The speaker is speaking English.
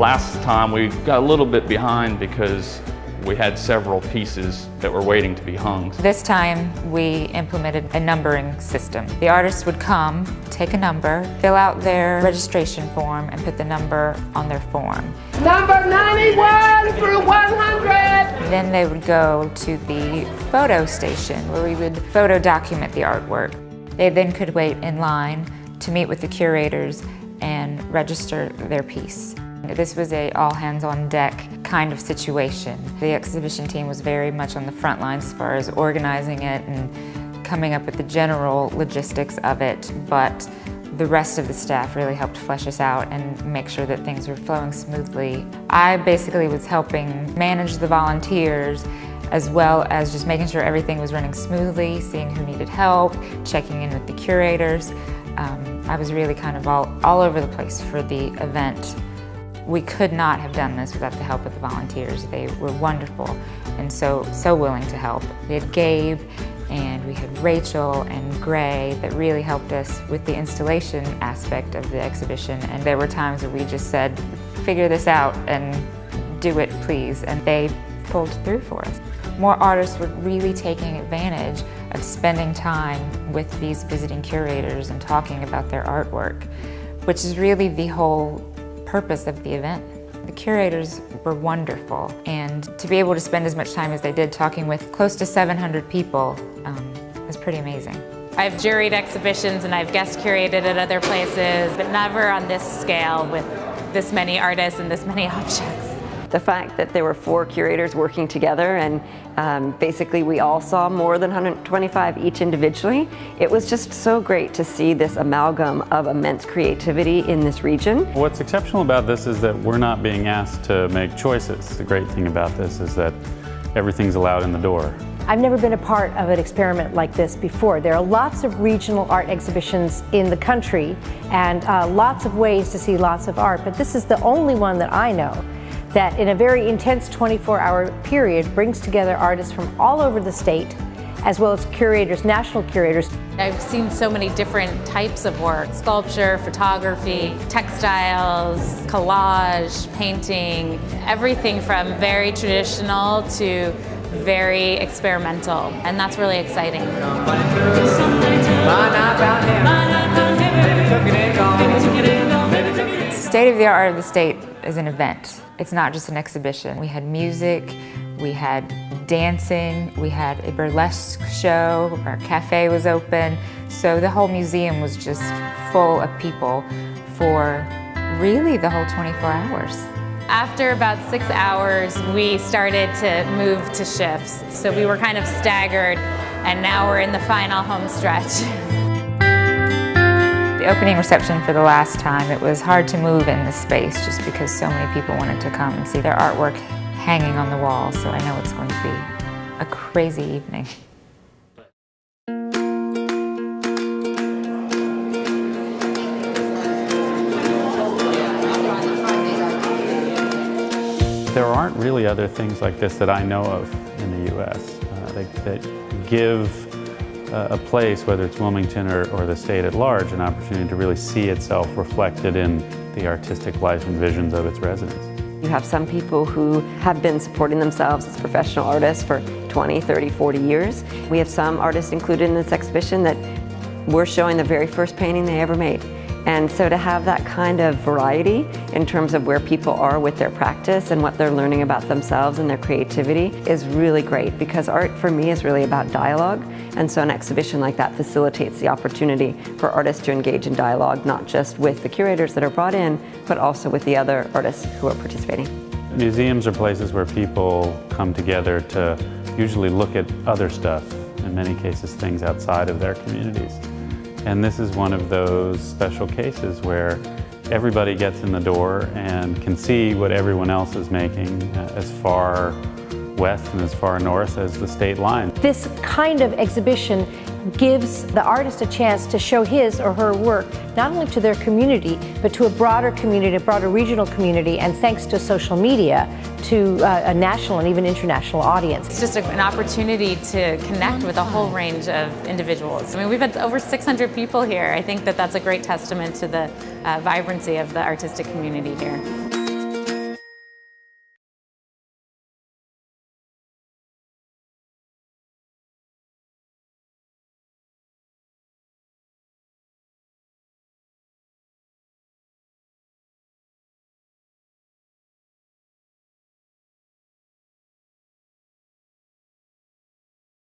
Last time we got a little bit behind because we had several pieces that were waiting to be hung. This time we implemented a numbering system. The artists would come, take a number, fill out their registration form, and put the number on their form. Number 91 through 100! Then they would go to the photo station where we would photo document the artwork. They then could wait in line to meet with the curators and register their piece. This was a all-hands-on-deck kind of situation. The exhibition team was very much on the front lines as far as organizing it and coming up with the general logistics of it, but the rest of the staff really helped flesh us out and make sure that things were flowing smoothly. I basically was helping manage the volunteers as well as just making sure everything was running smoothly, seeing who needed help, checking in with the curators. I was really kind of all over the place for the event. We could not have done this without the help of the volunteers. They were wonderful and so willing to help. We had Gabe and we had Rachel and Gray that really helped us with the installation aspect of the exhibition, and there were times where we just said, figure this out and do it please, and they pulled through for us. More artists were really taking advantage of spending time with these visiting curators and talking about their artwork, which is really the whole purpose of the event. The curators were wonderful, and to be able to spend as much time as they did talking with close to 700 people is pretty amazing. I've juried exhibitions and I've guest curated at other places, but never on this scale with this many artists and this many objects. The fact that there were 4 curators working together and basically we all saw more than 125 each individually, it was just so great to see this amalgam of immense creativity in this region. What's exceptional about this is that we're not being asked to make choices. The great thing about this is that everything's allowed in the door. I've never been a part of an experiment like this before. There are lots of regional art exhibitions in the country and lots of ways to see lots of art, but this is the only one that I know that in a very intense 24-hour period brings together artists from all over the state, as well as curators, national curators. I've seen so many different types of work: sculpture, photography, textiles, collage, painting, everything from very traditional to very experimental, and that's really exciting. State of the Art of the State is an event. It's not just an exhibition. We had music, we had dancing, we had a burlesque show, our cafe was open, so the whole museum was just full of people for really the whole 24 hours. After about 6 hours, we started to move to shifts, so we were kind of staggered, and now we're in the final home stretch. The opening reception for the last time, it was hard to move in this space just because so many people wanted to come and see their artwork hanging on the wall, so I know it's going to be a crazy evening. There aren't really other things like this that I know of in the U.S. That give a place, whether it's Wilmington or the state at large, an opportunity to really see itself reflected in the artistic life and visions of its residents. You have some people who have been supporting themselves as professional artists for 20, 30, 40 years. We have some artists included in this exhibition that we're showing the very first painting they ever made. And so to have that kind of variety in terms of where people are with their practice and what they're learning about themselves and their creativity is really great, because art for me is really about dialogue. And so an exhibition like that facilitates the opportunity for artists to engage in dialogue, not just with the curators that are brought in, but also with the other artists who are participating. Museums are places where people come together to usually look at other stuff, in many cases things outside of their communities. And this is one of those special cases where everybody gets in the door and can see what everyone else is making as far west and as far north as the state line. This kind of exhibition gives the artist a chance to show his or her work not only to their community, but to a broader community, a broader regional community, and thanks to social media, to a national and even international audience. It's just an opportunity to connect with a whole range of individuals. I mean, we've had over 600 people here. I think that that's a great testament to the vibrancy of the artistic community here.